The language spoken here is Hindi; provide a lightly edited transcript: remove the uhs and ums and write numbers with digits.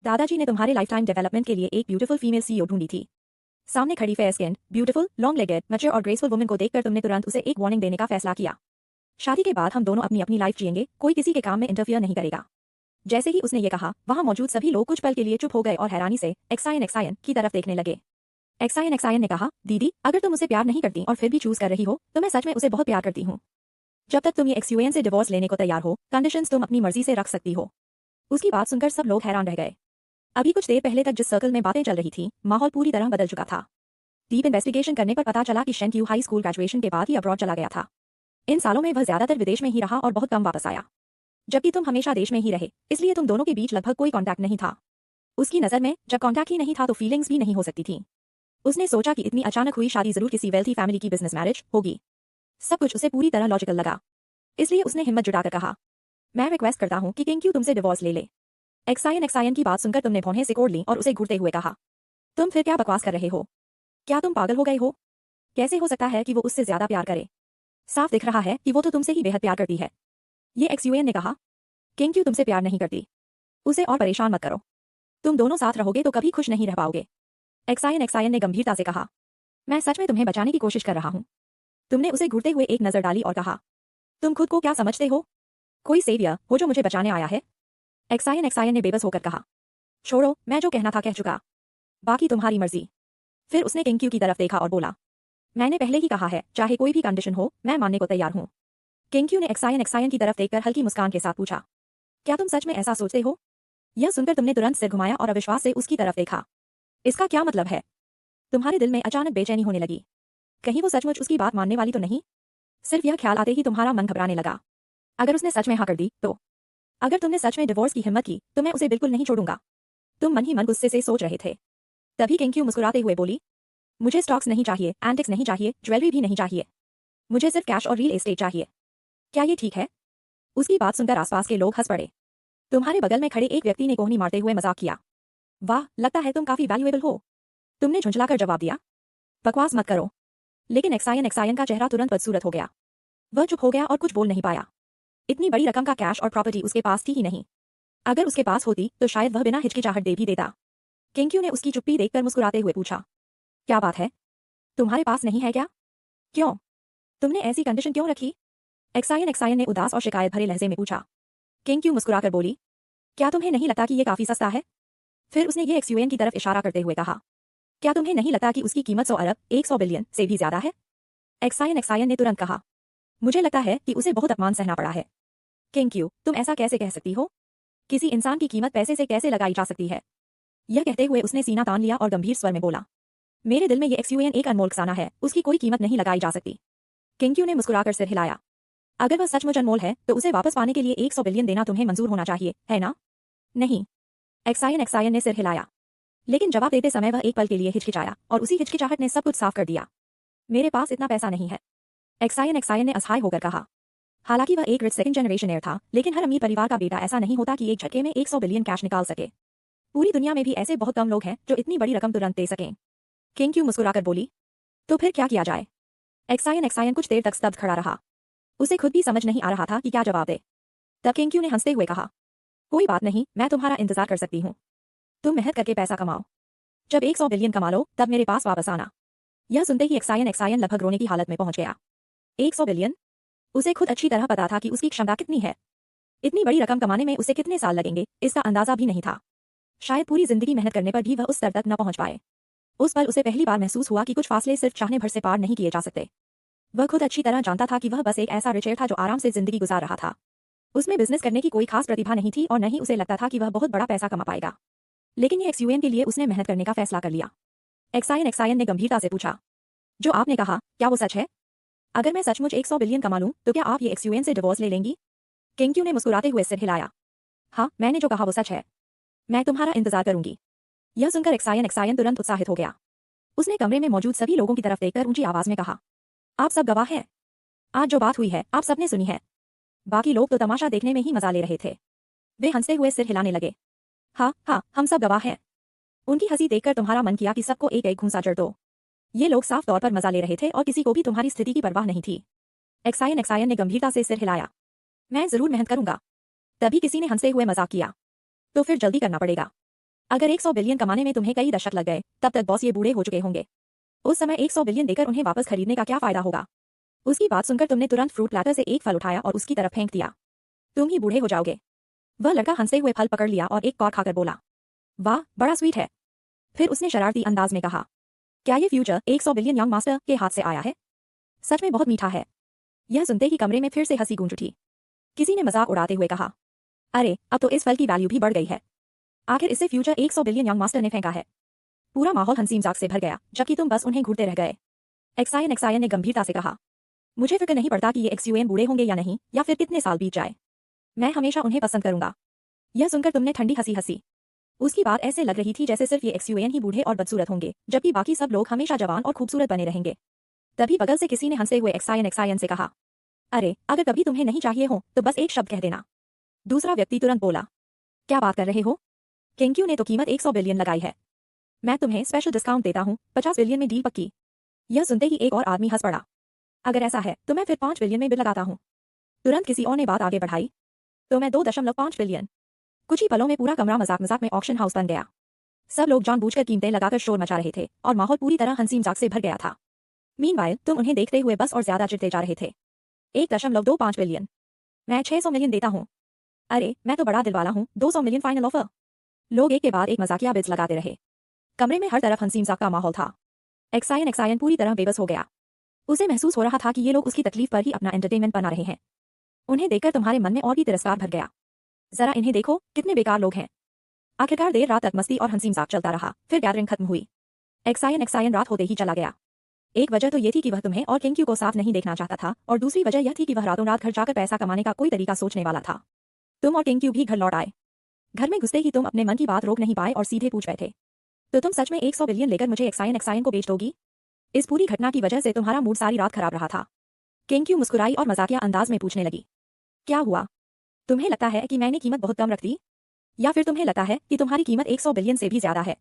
दादाजी ने तुम्हारे लाइफटाइम डेवलपमेंट के लिए एक ब्यूटीफुल फीमेल सीईओ ढूंढी थी। सामने खड़ी fair skinned, beautiful, long legged, mature और ग्रेसफुल वुमन को देखकर तुमने तुरंत उसे एक वार्निंग देने का फैसला किया। शादी के बाद हम दोनों अपनी अपनी लाइफ जिएंगे, कोई किसी के काम में इंटरफियर नहीं करेगा। जैसे ही उसने ये कहा, वहां मौजूद सभी लोग कुछ पल के लिए चुप हो गए और हैरानी से एक्सायन की तरफ देखने लगे। एक्सायन ने कहा, दीदी, अगर तुम उसे प्यार नहीं करती और फिर भी चूज कर रही हो तो मैं सच में उसे बहुत प्यार करती हूँ। जब तक तुम ये एक्सयूएन से डिवोर्स लेने को तैयार हो, कंडीशंस तुम अपनी मर्जी से रख सकती हो। उसकी बात सुनकर सब लोग हैरान रह गए। अभी कुछ देर पहले तक जिस सर्कल में बातें चल रही थी, माहौल पूरी तरह बदल चुका था। डीप इन्वेस्टिगेशन करने पर पता चला कि Shane Q high school graduation के बाद ही अब्रॉड चला गया था। इन सालों में वह ज्यादातर विदेश में ही रहा और बहुत कम वापस आया, जबकि तुम हमेशा देश में ही रहे, इसलिए तुम दोनों के बीच लगभग कोई कांटेक्ट नहीं था। उसकी नजर में जब कांटेक्ट ही नहीं था तो फीलिंग्स भी नहीं हो सकती थी। उसने सोचा कि इतनी अचानक हुई शादी जरूर किसी वेल्थी फैमिली की बिजनेस मैरिज होगी। सब कुछ उसे पूरी तरह लॉजिकल लगा, इसलिए उसने हिम्मत जुटाकर कहा, मैं रिक्वेस्ट करता हूं कि किंग क्यू तुमसे डिवोर्स ले ले। एक्सायन की बात सुनकर तुमने भौहें सिकोड़ ली और उसे घूरते हुए कहा, तुम फिर क्या बकवास कर रहे हो? क्या तुम पागल हो गए हो? कैसे हो सकता है कि वो उससे ज्यादा प्यार करे? साफ दिख रहा है कि वो तो तुमसे ही बेहद प्यार करती है। ये एक्सयूएन ने कहा, किंग क्यू तुमसे प्यार नहीं करती। उसे और परेशान मत करो। तुम दोनों साथ रहोगे तो कभी खुश नहीं रह पाओगे। एक्सायन ने गंभीरता से कहा, मैं सच में तुम्हें बचाने की कोशिश कर रहा हूं। तुमने उसे घूरते हुए एक नजर डाली और कहा, तुम खुद को क्या समझते हो? कोई सेवियर हो जो मुझे बचाने आया है? एक्सायन ने बेबस होकर कहा, छोड़ो, मैं जो कहना था कह चुका, बाकी तुम्हारी मर्जी। फिर उसने किंग क्यू की तरफ देखा और बोला, मैंने पहले ही कहा है, चाहे कोई भी कंडीशन हो, मैं मानने को तैयार हूं। किंग क्यू ने एक्सायन की तरफ देखकर हल्की मुस्कान के साथ पूछा, क्या तुम सच में ऐसा सोचते हो? यह सुनकर तुमने तुरंत सिर घुमाया और अविश्वास से उसकी तरफ देखा। इसका क्या मतलब है? तुम्हारे दिल में अचानक बेचैनी होने लगी। कहीं वो सचमुच उसकी बात मानने वाली तो नहीं? सिर्फ यह ख्याल आते ही तुम्हारा मन घबराने लगा। अगर उसने सच में हाँ कर दी तो? अगर तुमने सच में डिवोर्स की हिम्मत की तो मैं उसे बिल्कुल नहीं छोड़ूंगा। तुम मन ही मन गुस्से से सोच रहे थे। तभी किंग क्यू मुस्कुराते हुए बोली, मुझे स्टॉक्स नहीं चाहिए, एंटिक्स नहीं चाहिए, ज्वेलरी भी नहीं चाहिए। मुझे सिर्फ कैश और रियल एस्टेट चाहिए। क्या ये ठीक है? उसकी बात सुनकर आसपास के लोग हंस पड़े। तुम्हारे बगल में खड़े एक व्यक्ति ने कोहनी मारते हुए मजाक किया, वाह, लगता है तुम काफी वैल्यूएबल हो। तुमने झुंझलाकर जवाब दिया, बकवास मत करो। लेकिन एक्सायन का चेहरा तुरंत बदसूरत हो गया। वह चुप हो गया और कुछ बोल नहीं पाया। इतनी बड़ी रकम का कैश और प्रॉपर्टी उसके पास थी ही नहीं। अगर उसके पास होती तो शायद वह बिना हिचकिचाहट दे भी देता। किंग क्यू ने उसकी चुप्पी देखकर मुस्कुराते हुए पूछा, क्या बात है? तुम्हारे पास नहीं है क्या? क्यों? तुमने ऐसी कंडीशन क्यों रखी? एक्सायन ने उदास और शिकायत भरे लहजे में पूछा। किंग क्यू मुस्कुराकर बोली, क्या तुम्हें नहीं लगता कि ये काफी सस्ता है? फिर उसने ये एक्सयूएन की तरफ इशारा करते हुए कहा, क्या तुम्हें नहीं लगता कि उसकी कीमत 100 अरब 100 बिलियन से भी ज्यादा है? एक्सायन ने तुरंत कहा, मुझे लगता है कि उसे बहुत अपमान सहना पड़ा है। किंग क्यू, तुम ऐसा कैसे कह सकती हो? किसी इंसान की कीमत पैसे से कैसे लगाई जा सकती है? यह कहते हुए उसने सीना तान लिया और गंभीर स्वर में बोला, मेरे दिल में ये एक्सयूएन एक अनमोल खजाना है, उसकी कोई कीमत नहीं लगाई जा सकती। किंग क्यू ने मुस्कुराकर सिर हिलाया, अगर वह सचमुच अनमोल है तो उसे वापस पाने के लिए 100 बिलियन देना तुम्हें मंजूर होना चाहिए, है ना? नहीं। एक्सायन ने सिर हिलाया, लेकिन जवाब देते समय वह एक पल के लिए हिचकिचाया और उसी हिचकिचाहट ने सब कुछ साफ कर दिया। मेरे पास इतना पैसा नहीं है। एक्सायन ने असहाय होकर कहा। हालांकि वह एक रिच सेकंड जनरेशन एयर था, लेकिन हर अमीर परिवार का बेटा ऐसा नहीं होता कि एक झटके में 100 बिलियन कैश निकाल सके। पूरी दुनिया में भी ऐसे बहुत कम लोग हैं जो इतनी बड़ी रकम तुरंत दे सकें। किंग क्यू मुस्कुराकर बोली, तो फिर क्या किया जाए? एक्सायन कुछ देर तक स्तब्ध खड़ा रहा। उसे खुद भी समझ नहीं आ रहा था कि क्या जवाब दे। तब किंग क्यू ने हंसते हुए कहा, कोई बात नहीं, मैं तुम्हारा इंतजार कर सकती हूँ। तुम मेहनत करके पैसा कमाओ। जब 100 बिलियन कमा लो तब मेरे पास वापस आना। यह सुनते ही एक्सायन लगभग रोने की हालत में पहुंच गया। 100 बिलियन? उसे खुद अच्छी तरह पता था कि उसकी क्षमता कितनी है। इतनी बड़ी रकम कमाने में उसे कितने साल लगेंगे इसका अंदाजा भी नहीं था। शायद पूरी जिंदगी मेहनत करने पर भी वह उस स्तर तक न पहुंच पाए। उस पल उसे पहली बार महसूस हुआ कि कुछ फासले सिर्फ चाहने भर से पार नहीं किए जा सकते। वह खुद अच्छी तरह जानता था कि वह बस एक ऐसा रिचर था जो आराम से जिंदगी गुजार रहा था। उसमें बिजनेस करने की कोई खास प्रतिभा नहीं थी और न ही उसे लगता था कि वह बहुत बड़ा पैसा कमा पाएगा। लेकिन ये एक्सयूएन के लिए उसने मेहनत करने का फैसला कर लिया। एक्सायन ने गंभीरता से पूछा, जो आपने कहा क्या वो सच है? अगर मैं सचमुच 100 बिलियन कमा लूं तो क्या आप ये एक्सयूएन से डिवोर्स ले लेंगी? किंग क्यू ने मुस्कुराते हुए सिर हिलाया, हाँ, मैंने जो कहा वो सच है। मैं तुम्हारा इंतजार करूंगी। यह सुनकर एक्सायन तुरंत उत्साहित हो गया। उसने कमरे में मौजूद सभी लोगों की तरफ देखकर ऊंची आवाज में कहा, आप सब गवाह हैं। आज जो बात हुई है आप सबने सुनी है। बाकी लोग तो तमाशा देखने में ही मजा ले रहे थे। वे हंसते हुए सिर हिलाने लगे, हाँ हाँ, हम सब गवाह हैं। उनकी हंसी देखकर तुम्हारा मन किया कि सबको एक एक घूंसा जड़ दो। ये लोग साफ तौर पर मजा ले रहे थे और किसी को भी तुम्हारी स्थिति की परवाह नहीं थी। एक्सायन ने गंभीरता से सिर हिलाया, मैं जरूर मेहनत करूंगा। तभी किसी ने हंसते हुए मजाक किया, तो फिर जल्दी करना पड़ेगा। अगर 100 बिलियन कमाने में तुम्हें कई दशक लग गए, तब तक बॉस ये बूढ़े हो चुके होंगे। उस समय 100 बिलियन देकर उन्हें वापस खरीदने का क्या फायदा होगा। उसकी बात सुनकर तुमने तुरंत फ्रूट प्लैटर से एक फल उठाया और उसकी तरफ फेंक दिया। तुम ही बूढ़े हो जाओगे। वह लड़का हंसते हुए फल पकड़ लिया और एक कौर खाकर बोला, वाह बड़ा स्वीट है। फिर उसने शरारती अंदाज में कहा, क्या ये फ्यूचर 100 बिलियन यंग मास्टर के हाथ से आया है? सच में बहुत मीठा है। यह सुनते ही कमरे में फिर से हंसी गूंज उठी। किसी ने मजाक उड़ाते हुए कहा, अरे अब तो इस फल की वैल्यू भी बढ़ गई है। आखिर इसे फ्यूचर 100 बिलियन यंग मास्टर ने फेंका है। पूरा माहौल हंसी मजाक से भर गया, जबकि तुम बस उन्हें घूरते रह गए। एक्सायन ने गंभीरता से कहा, मुझे फिक्र नहीं पड़ता कि ये एक्सयूएन बूढ़े होंगे या नहीं, या फिर कितने साल बीत जाए। मैं हमेशा उन्हें पसंद करूंगा। यह सुनकर तुमने ठंडी हंसी हंसी। उसकी बात ऐसे लग रही थी जैसे सिर्फ ये एक्सयूएन ही बूढ़े और बदसूरत होंगे, जबकि बाकी सब लोग हमेशा जवान और खूबसूरत बने रहेंगे। तभी बगल से किसी ने हंसते हुए एक्सायन से कहा, अरे अगर कभी तुम्हें नहीं चाहिए हो तो बस एक शब्द कह देना। दूसरा व्यक्ति तुरंत बोला, क्या बात कर रहे हो? केंक्यू ने तो कीमत 100 बिलियन लगाई है। मैं तुम्हें स्पेशल डिस्काउंट देता हूँ, 50 बिलियन में डील पक्की। यह सुनते ही एक और आदमी हंस पड़ा। अगर ऐसा है तो मैं फिर 5 बिलियन में बिल लगाता हूँ। तुरंत किसी और ने बात आगे बढ़ाई, तो मैं 2.5 बिलियन। कुछ ही पलों में पूरा कमरा मजाक मजाक में ऑक्शन हाउस बन गया। सब लोग जानबूझकर कीमतें लगाकर शोर मचा रहे थे और माहौल पूरी तरह हंसी मजाक से भर गया था। मीनवाइल तुम उन्हें देखते हुए बस और ज्यादा चिढ़ते जा रहे थे। 1.25 बिलियन। मैं 600 मिलियन देता हूँ। अरे मैं तो बड़ा दिलवाला हूँ, 200 मिलियन फाइनल ऑफर। लोग एक के बाद एक मजाकिया बिड्स लगाते रहे। कमरे में हर तरफ हंसी मजाक का माहौल था। एक्सायन पूरी तरह बेबस हो गया। उसे महसूस हो रहा था कि ये लोग उसकी तकलीफ पर ही अपना एंटरटेनमेंट बना रहे हैं। उन्हें देखकर तुम्हारे मन में और भी तिरस्कार भर गया। जरा इन्हें देखो, कितने बेकार लोग हैं। आखिरकार देर रात तक मस्ती और हंसी मजाक चलता रहा, फिर गैदरिंग खत्म हुई। एक्सायन रात होते ही चला गया। एक वजह तो ये थी कि वह तुम्हें और केंक्यू को साथ नहीं देखना चाहता था, और दूसरी वजह यह थी कि वह रातों रात घर जाकर पैसा कमाने का कोई तरीका सोचने वाला था। तुम और केंक्यू भी घर लौट आए। घर में घुसते ही तुम अपने मन की बात रोक नहीं पाए और सीधे पूछ बैठे, तो तुम सच में 100 बिलियन लेकर मुझे एक्सायन को बेच दोगी? इस पूरी घटना की वजह से तुम्हारा मूड सारी रात खराब रहा था। केंक्यू मुस्कुराई और मजाकिया अंदाज में पूछने लगी, क्या हुआ? तुम्हें लगता है कि मैंने कीमत बहुत कम रख दी? या फिर तुम्हें लगता है कि तुम्हारी कीमत 100 बिलियन से भी ज्यादा है?